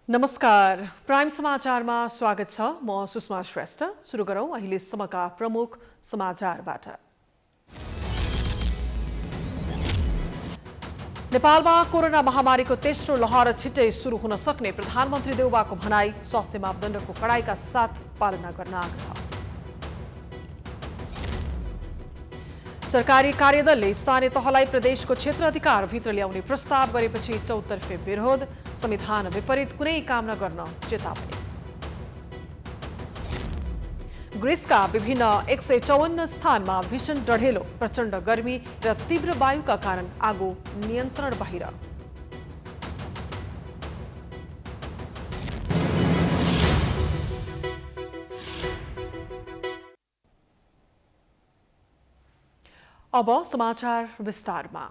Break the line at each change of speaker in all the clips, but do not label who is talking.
नमस्कार, प्राइम समाचारमा स्वागत छ। म सुषमा श्रेष्ठ। सुरु गरौं अहिलेसम्मका प्रमुख समाचारबाट। नेपालमा कोरोना महामारीको तेस्रो लहर छिट्टै सुरु हुन सक्ने प्रधानमन्त्री देउवाको भनाई। स्वास्थ्य मापदण्डको कडाइका साथ पालना गर्न आग्रह। सरकारी कार्यदलले स्थानीय तहलाई प्रदेशको क्षेत्र अधिकारभित्र ल्याउने प्रस्ताव गरेपछि चौतर्फे विरोध। संविधान विपरीत कुनै काम नगर्न चेतावनी। ग्रिसका विभिन्न 154 स्थानमा भीषण डढेलो, प्रचण्ड गर्मी र तीव्र वायुका कारण आगो नियन्त्रण बाहिर। अब समाचार विस्तारमा।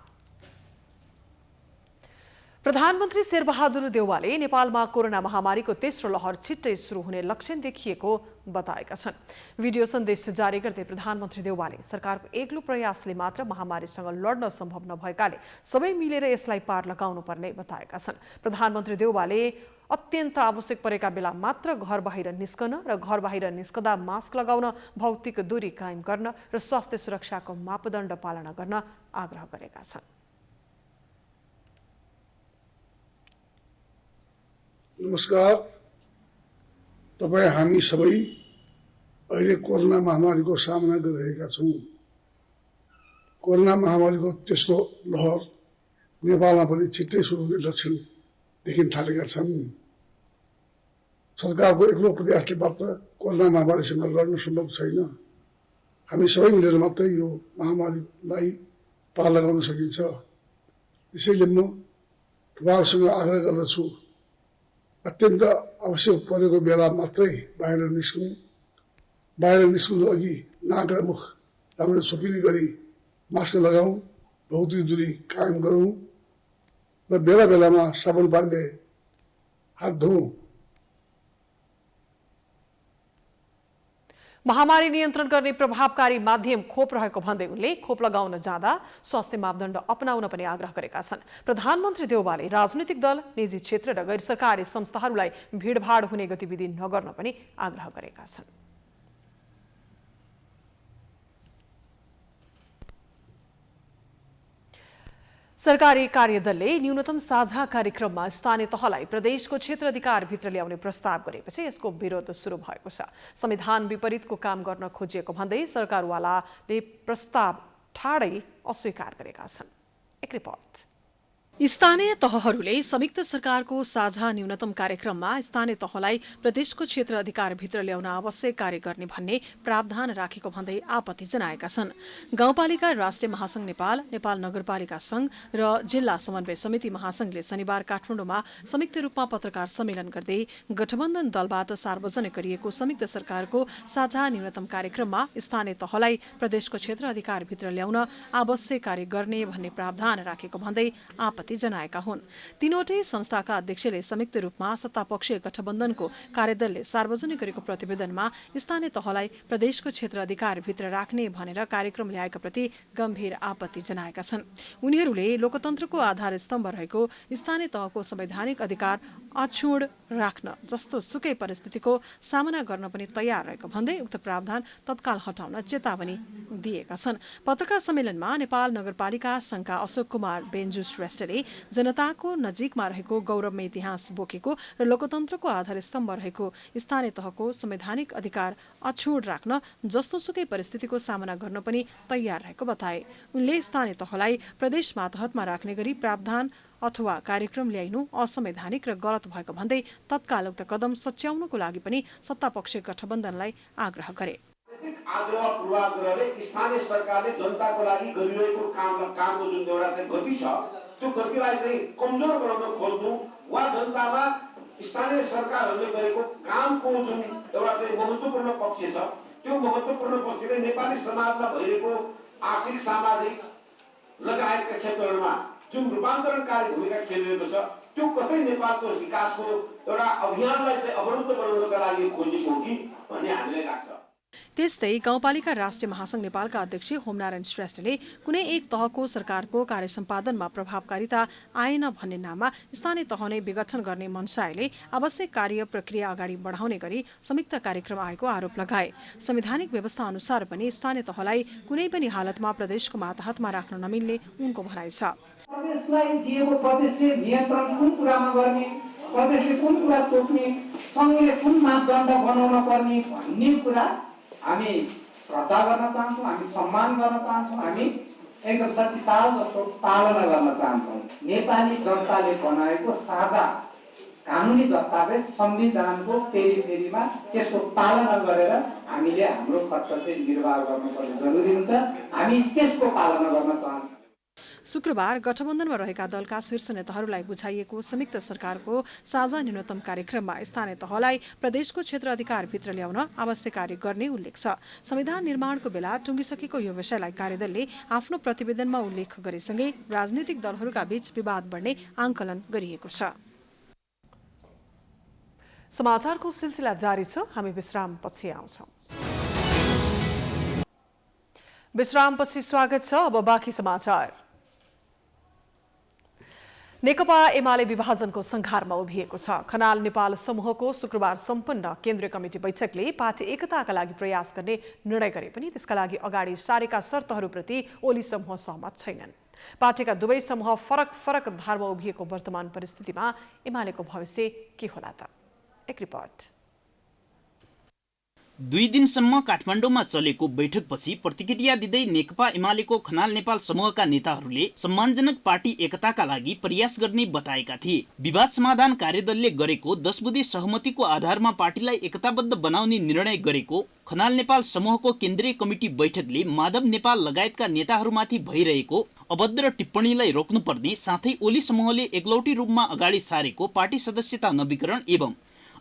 प्रधानमन्त्री शेरबहादुर देउवाले नेपालमा कोरोना महामारीको तेस्रो लहर छिट्टै सुरु हुने लक्षण देखिएको बताएका छन्। भिडियो सन्देश जारी गर्दै प्रधानमन्त्री देउवाले सरकारको एक्लो प्रयासले मात्र महामारीसँग लड्न सम्भव नभएकाले सबै मिलेर यसलाई पार लगाउनुपर्ने बताएका छन्। प्रधानमन्त्री देउवाले अत्यन्त आवश्यक परेका बेला मात्र घर बाहिर निस्कन र घर बाहिर निस्कदा मास्क लगाउन, भौतिक दूरी कायम गर्न र स्वास्थ्य सुरक्षाको मापदण्ड पालना गर्न आग्रह गरेका छन्।
नमस्कार, तपाईँ हामी सबै अहिले कोरोना महामारीको सामना गरिरहेका छौँ। कोरोना महामारीको तेस्रो लहर नेपालमा पनि छिट्टै सुरु हुने लक्षण देखिन थालेका छन्। सरकारको एक्लो प्रयासले मात्र कोरोना महामारीसँग लड्न सम्भव छैन। हामी सबै मिलेर मात्रै यो महामारीलाई पार लगाउन सकिन्छ। यसैले म तपाईँहरूसँग आग्रह गर्दछु, अत्यन्त आवश्यक परेको बेला मात्रै बाहिर निस्कौँ। बाहिर निस्कनु अघि नाक र मुख राम्रो छोपिने गरी मास्क लगाउँ, भौतिक दूरी कायम गरौँ र बेला बेलामा साबुन पानीले हात धौँ।
महामारी नियन्त्रण गर्ने प्रभावकारी माध्यम खोप रहेको भन्दै उनले खोप लगाउन जाँदा स्वास्थ्य मापदण्ड अपनाउन पनि आग्रह गरेका छन्। प्रधानमन्त्री देउवाले राजनीतिक दल, निजी क्षेत्र र गैर सरकारी संस्थाहरूलाई भिडभाड हुने गतिविधि नगर्न पनि आग्रह गरेका छन्। सरकारी कार्यदलले न्यूनतम साझा कार्यक्रममा स्थानीय तहलाई प्रदेशको क्षेत्र अधिकारभित्र ल्याउने प्रस्ताव गरेपछि यसको विरोध सुरु भएको छ। संविधान विपरीतको काम गर्न खोजिएको भन्दै सरकारवालाले प्रस्ताव ठाडै अस्वीकार गरेका छन्। एक रिपोर्ट। स्थानीय तहहरूले संयुक्त सरकारको साझा न्यूनतम कार्यक्रममा स्थानीय तहलाई प्रदेशको क्षेत्र अधिकारभित्र ल्याउन आवश्यक कार्य गर्ने भन्ने प्रावधान राखेको भन्दै आपत्ति जनाएका छन्। गाउँपालिका राष्ट्रिय महासंघ नेपाल, नेपाल नगरपालिका संघ र जिल्ला समन्वय समिति महासंघले शनिबार काठमाडौँमा संयुक्त रूपमा पत्रकार सम्मेलन गर्दै गठबन्धन दलबाट सार्वजनिक गरिएको संयुक्त सरकारको साझा न्यूनतम कार्यक्रममा स्थानीय तहलाई प्रदेशको क्षेत्र अधिकारभित्र ल्याउन आवश्यक कार्य गर्ने भन्ने प्रावधान राखेको भन्दै आपत्ति जनाएका हुन्। तीनवटै संस्थाका अध्यक्षले संयुक्त रूपमा सत्तापक्षीय गठबन्धनको कार्यदलले सार्वजनिक गरेको प्रतिवेदनमा स्थानीय तहलाई प्रदेशको क्षेत्र अधिकारभित्र राख्ने भनेर कार्यक्रम ल्याएका प्रति गम्भीर आपत्ति जनाएका छन्। उनीहरूले लोकतन्त्रको आधार स्तम्भ रहेको स्थानीय तहको संवैधानिक अधिकार अक्षुण्ण राख्न जस्तो सुकै परिस्थितिको सामना गर्न पनि तयार रहेको भन्दै उक्त प्रावधान तत्काल हटाउन चेतावनी दिएका छन्। पत्रकार सम्मेलनमा नेपाल नगरपालिका संघका अशोक कुमार बेन्जु श्रेष्ठले जनताको नजिकमा रहेको गौरवमय इतिहास बोकेको र लोकतन्त्रको आधार स्तम्भ रहेको स्थानीय तहको संवैधानिक अधिकार अक्षुण्ण राख्न जस्तोसुकै परिस्थितिको सामना गर्न पनि तयार रहेको बताए। उनले स्थानीय तहलाई प्रदेश मातहतमा राख्ने गरी प्रावधान अथवा कार्यक्रम ल्याइनु असंवैधानिक र गलत भएको भन्दै तत्काल उक्त कदम सच्याउनको लागि पनि सत्तापक्षीय गठबन्धनलाई आग्रह गरे।
आग्रह पूर्वाग्रहले स्थानीय सरकारले जनताको लागि गरिरहेको कामको जुन एउटा चाहिँ गति छ, त्यो गतिलाई चाहिँ कमजोर बनाउन खोज्नु वा जनतामा स्थानीय सरकारहरूले गरेको कामको जुन एउटा चाहिँ महत्त्वपूर्ण पक्ष छ, त्यो महत्त्वपूर्ण पक्षले नेपाली समाजमा भइरहेको आर्थिक, सामाजिक लगायतका क्षेत्रहरूमा जुन रूपान्तरणकारी भूमिका खेलिरहेको छ, त्यो कतै नेपालको विकासको एउटा अभियानलाई चाहिँ अवरुद्ध बनाउनका लागि खोजेको हो कि भन्ने हामीलाई लाग्छ।
त्यस्तै गाउँपालिका राष्ट्रिय महासंघ नेपालका अध्यक्ष होमनारायण श्रेष्ठले कुनै एक तहको सरकारको कार्य सम्पादनमा प्रभावकारिता आएन भन्ने नाममा स्थानीय तह नै विघटन गर्ने मनसायले आवश्यक कार्य प्रक्रिया अगाडि बढाउने गरी संयुक्त कार्यक्रम आएको आरोप लगाए। संवैधानिक व्यवस्था अनुसार पनि स्थानीय तहलाई कुनै पनि हालतमा प्रदेशको मातहतमा राख्न नमिल्ने उनको भनाइ छ।
प्रदेशलाई दिएको प्रदेशले नियन्त्रण कुन कुरामा गर्ने, प्रदेशले कुन कुरा तोक्ने, संघले कुन मापदण्ड बनाउन पर्ने भन्ने कुरा हामी श्रद्धा गर्न चाहन्छौँ, हामी सम्मान गर्न चाहन्छौँ, हामी एकदम शक्तिशाली जस्तो पालना गर्न चाहन्छौँ। नेपाली जनताले बनाएको साझा कानुनी दस्तावेज संविधानको पेरिफेरीमा त्यसको पालना गरेर हामीले हाम्रो कर्तव्य निर्वाह गर्नुपर्ने जरुरी हुन्छ। हामी त्यसको पालना गर्न चाहन्छौँ।
शुक्रबार गठबन्धनमा रहेका दलका शीर्ष नेताहरूलाई बुझाइएको संयुक्त सरकारको साझा न्यूनतम कार्यक्रममा स्थानीय तहलाई प्रदेशको क्षेत्र अधिकारभित्र ल्याउन आवश्यक कार्य गर्ने उल्लेख छ। संविधान निर्माणको बेला टुङ्गिसकेको यो विषयलाई कार्यदलले आफ्नो प्रतिवेदनमा उल्लेख गरेसँगै राजनीतिक दलहरूका बीच विवाद बढ्ने आंकलन गरिएको छ। समाचारको सिलसिला जारी छ, हामी विश्रामपछि आउँछौँ। विश्रामपछि स्वागत छ, अब बाँकी समाचार। नेकपा एमाले विभाजनको संघारमा उभिएको छ। खनाल नेपाल समूहको शुक्रबार सम्पन्न केन्द्रीय कमिटी बैठकले पार्टी एकताका लागि प्रयास गर्ने निर्णय गरे पनि त्यसका लागि अगाडि सारेका शर्तहरूप्रति ओली समूह सहमत छैनन्। पार्टीका दुवै समूह फरक फरक धारमा उभिएको वर्तमान परिस्थितिमा एमालेको भविष्य के होला त? एक रिपोर्ट।
2 दिनसम्म काठमाडौँमा चलेको बैठकपछि प्रतिक्रिया दिँदै नेकपा एमालेको खनाल नेपाल समूहका नेताहरूले सम्मानजनक पार्टी एकताका लागि प्रयास गर्ने बताएका थिए। विवाद समाधान कार्यदलले गरेको 10 बुँदे सहमतिको आधारमा पार्टीलाई एकताबद्ध बनाउने निर्णय गरेको खनाल नेपाल समूहको केन्द्रीय कमिटी बैठकले माधव नेपाल लगायतका नेताहरूमाथि भइरहेको अभद्र टिप्पणीलाई रोक्नुपर्ने साथै ओली समूहले एकलौटी रूपमा अगाडि सारेको पार्टी सदस्यता नवीकरण एवं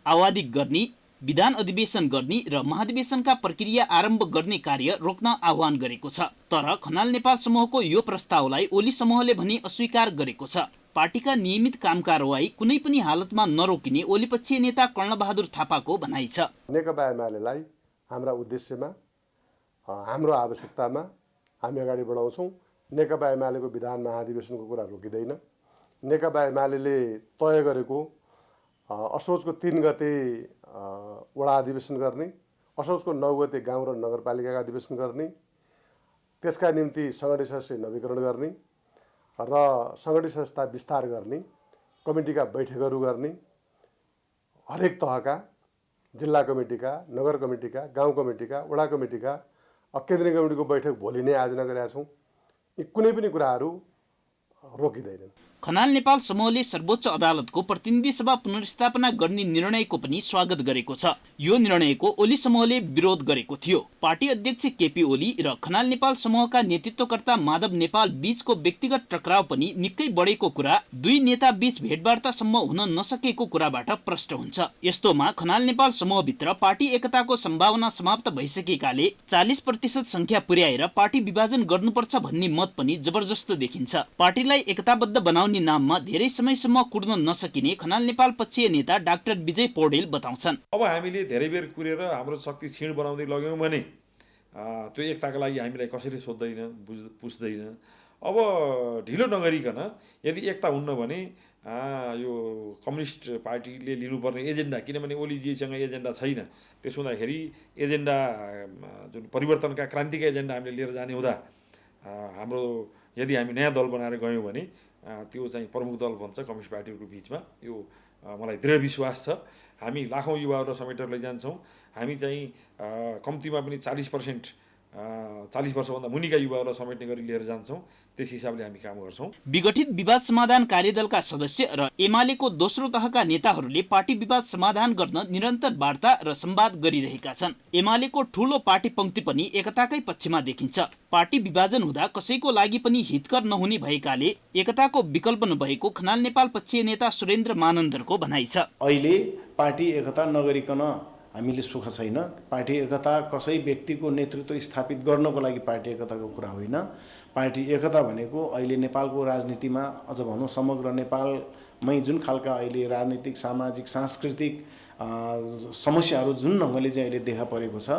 आवादिक गर्ने, विधान अधिवेशन गर्ने र महाधिवेशनका प्रक्रिया आरम्भ गर्ने कार्य रोक्न आह्वान गरेको छ। तर खनाल नेपाल समूहको यो प्रस्तावलाई ओली समूहले भने अस्वीकार गरेको छ। पार्टीका नियमित काम कारवाही कुनै पनि हालतमा नरोकिने ओलीपक्षीय नेता कर्णबहादुर थापाको भनाइ छ।
नेकपा एमालेलाई हाम्रा उद्देश्यमा, हाम्रो आवश्यकतामा हामी अगाडि बढाउँछौँ। नेकपा एमालेको विधान महाधिवेशनको कुरा रोकिँदैन। नेकपा एमाले तय गरेको असोजको 3 गते वडा अधिवेशन गर्ने, असोजको 9 गते गाउँ र नगरपालिकाका अधिवेशन गर्ने, त्यसका निम्ति सङ्गठित सदस्य नवीकरण गर्ने र सङ्गठित संस्था विस्तार गर्ने, कमिटीका बैठकहरू गर्ने, हरेक तहका जिल्ला कमिटीका, नगर कमिटीका, गाउँ कमिटीका, वडा कमिटीका, केन्द्रीय कमिटीको बैठक भोलि नै आयोजना गरेका छौँ। यी कुनै पनि कुराहरू रोकिँदैनन्।
खनाल नेपाल समूहले सर्वोच्च अदालतको प्रतिनिधि सभा पुनर्स्थापना गर्ने निर्णयको पनि स्वागत गरेको छ। यो निर्णयको ओली समूहले विरोध गरेको थियो। पार्टी अध्यक्ष केपी ओली र खनाल नेपाल समूहका नेतृत्वकर्ता माधव नेपाल बीचको व्यक्तिगत टकराव पनि निकै बढेको कुरा, दुई नेता बीच भेटवार्तासम्म हुन नसकेको कुराबाट प्रष्ट हुन्छ। यस्तोमा खनाल नेपाल समूहभित्र पार्टी एकताको सम्भावना समाप्त भइसकेकाले 40% संख्या पुर्याएर पार्टी विभाजन गर्नुपर्छ भन्ने मत पनि जबरजस्त देखिन्छ। पार्टीलाई एकताबद्ध बनाउने नाममा धेरै समयसम्म कुर्न नसकिने खनाल नेपाल पक्षीय नेता डाक्टर विजय पौडेल बताउँछन्।
अब हामीले धेरै बेर कुरेर हाम्रो शक्ति क्षीण बनाउँदै लग्यौँ भने त्यो एकताका लागि हामीलाई कसैले सोध्दैन, पुछ्दैन। अब ढिलो नगरिकन यदि एकता हुन्न भने यो कम्युनिस्ट पार्टीले लिनुपर्ने एजेन्डा, किनभने ओलीजीसँग एजेन्डा छैन, त्यसो हुँदाखेरि एजेन्डा जुन परिवर्तनका क्रान्तिका एजेन्डा हामीले लिएर जाने हुँदा हाम्रो यदि हामी नयाँ दल बनाएर गयौँ भने त्यो चाहिँ प्रमुख दल बन्छ कम्युनिस्ट पार्टीहरूको बिचमा। यो मलाई दृढ विश्वास छ। हामी लाखौँ युवाहरूलाई समेटेर लैजान्छौँ। हामी चाहिँ कम्तीमा पनि 40 वर्षभन्दा मुनिका युवाहरूलाई समेट्ने गरी लिएर जान्छौँ। त्यस हिसाबले हामी काम गर्छौँ।
विघटित विवाद समाधान कार्यदलका सदस्य र एमालेको दोस्रो तहका नेताहरूले पार्टी विवाद समाधान गर्न निरन्तर वार्ता र संवाद गरिरहेका छन्। एमालेको ठूलो पार्टी पंक्ति पनि एकताकै पक्षमा देखिन्छ। पार्टी विभाजन हुँदा कसैको लागि पनि हितकर नहुने भएकाले एकताको विकल्प नभएको खनाल नेपाल पक्षीय नेता सुरेन्द्र मानन्दरको भनाइ छ।
अहिले पार्टी एकता नगरिकन हामीले सुख छैन। पार्टी एकता कसै व्यक्तिको नेतृत्व स्थापित गर्नको लागि पार्टी एकताको कुरा होइन। पार्टी एकता भनेको अहिले नेपालको राजनीतिमा, अझ भनौँ समग्र नेपालमै जुन खालका अहिले राजनीतिक, सामाजिक, सांस्कृतिक समस्याहरू जुन ढङ्गले चाहिँ अहिले देखा परेको छ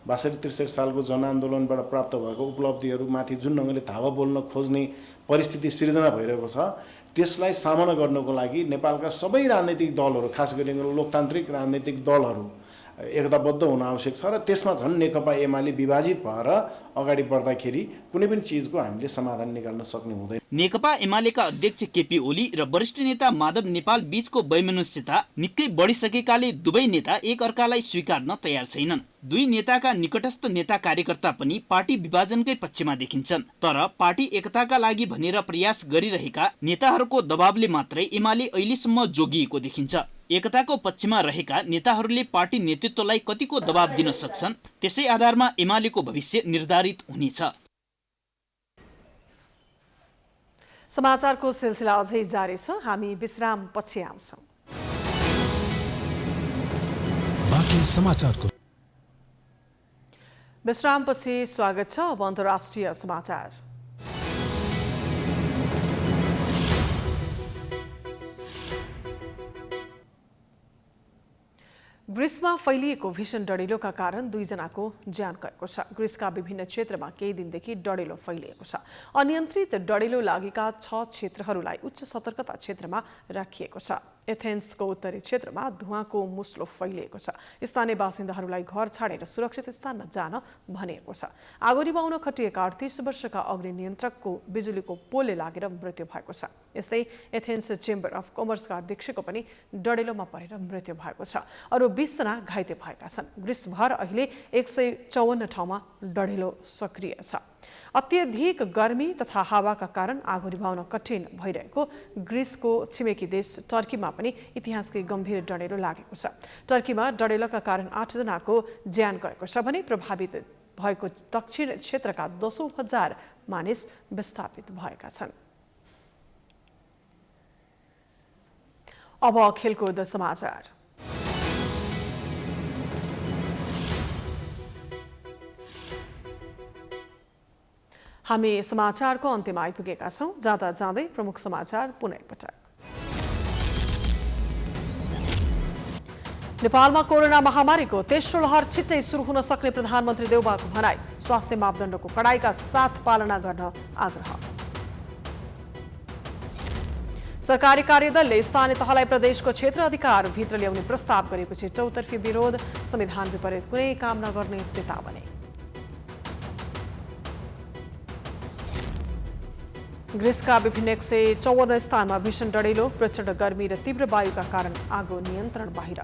62-63 सालको जनआन्दोलनबाट प्राप्त भएको उपलब्धिहरूमाथि जुन ढङ्गले धावा बोल्न खोज्ने परिस्थिति सिर्जना भइरहेको छ त्यसलाई सामना गर्नको लागि नेपालका सबै राजनैतिक दलहरू खास गरी लोकतान्त्रिक राजनैतिक दलहरू एकताबद्ध हुन आवश्यक छ र त्यसमा झन् नेकपा एमाले विभाजित भएर अगाडि बढ्दाखेरि कुनै पनि चिजको हामीले समाधान निकाल्न सक्ने हुँदैन।
नेकपा एमालेका अध्यक्ष केपी ओली र वरिष्ठ नेता माधव नेपाल बीचको वैमनस्यता निकै बढिसकेकाले दुवै नेता एक अर्कालाई स्वीकार्न तयार छैनन्। दुई नेताका निकटस्थ नेता कार्यकर्ता पनि पार्टी विभाजनकै पक्षमा देखिन्छन्। तर पार्टी एकताका लागि भनेर प्रयास गरिरहेका नेताहरूको दबावले मात्रै एमाले अहिलेसम्म जोगिएको देखिन्छ। एकताको पक्षमा रहेका नेताहरूले पार्टी नेतृत्वलाई कतिको दबाव दिन सक्छन् त्यसै आधारमा एमालेको भविष्य निर्धारित हुनेछ।
समाचारको सिलसिला अझै जारी छ, हामी विश्राम पछि आउँछौँ।
बाँकी समाचारको
विश्रामपछि स्वागत छ। अब अन्तर्राष्ट्रिय समाचार। ग्रिसमा फैलिएको भीषण डढेलोका कारण 2 जनाको ज्यान गएको छ। ग्रिसका विभिन्न क्षेत्रमा केही दिनदेखि डढेलो फैलिएको छ। अनियन्त्रित डढेलो लागेका 6 क्षेत्रहरूलाई उच्च सतर्कता क्षेत्रमा राखिएको छ। एथेन्सको उत्तरी क्षेत्रमा धुवाँको मुस्लो फैलिएको छ। स्थानीय बासिन्दाहरूलाई घर छाडेर सुरक्षित स्थानमा जान भनिएको छ। आगो निभाउन खटिएका 38 वर्षका अग्नि नियन्त्रकको बिजुलीको पोलले लागेर मृत्यु भएको छ। यस्तै एथेन्स चेम्बर अफ कमर्सका अध्यक्षको पनि डढेलोमा परेर मृत्यु भएको छ। अरू 20 जना घाइते भएका छन्। ग्रिसभर अहिले 154 ठाउँमा डढेलो सक्रिय छ। अत्यधिक गर्मी तथा हावाका कारण आगो निभाउन कठिन भइरहेको ग्रिसको छिमेकी देश टर्कीमा पनि इतिहासकै गम्भीर डढेलो लागेको छ। टर्कीमा डढेलोका कारण 8 जनाको ज्यान गएको छ भने प्रभावित भएको दक्षिण क्षेत्रका 10,000 मानिस विस्थापित भएका छन्। अब खेलकुद समाचार। हामी समाचारको अन्त्यमा आइपुगेका छौँ। जाँदा जाँदै प्रमुख समाचार पुनः एकपटक। नेपालमा कोरोना महामारीको तेस्रो लहर छिट्टै सुरु हुन सक्ने प्रधानमन्त्री देउबाको भनाई। स्वास्थ्य मापदण्डको कडाइका साथ पालना गर्न आग्रह। सरकारी कार्यदलले स्थानीय तहलाई प्रदेशको क्षेत्र अधिकार भित्र ल्याउने प्रस्ताव गरेपछि चौतर्फी विरोध। संविधान विपरीत कुनै काम नगर्ने चेतावनी। ग्रिसका विभिन्न 154 स्थानमा भीषण डढेलो, प्रचण्ड गर्मी र तीव्र वायुका कारण आगो नियन्त्रण बाहिर।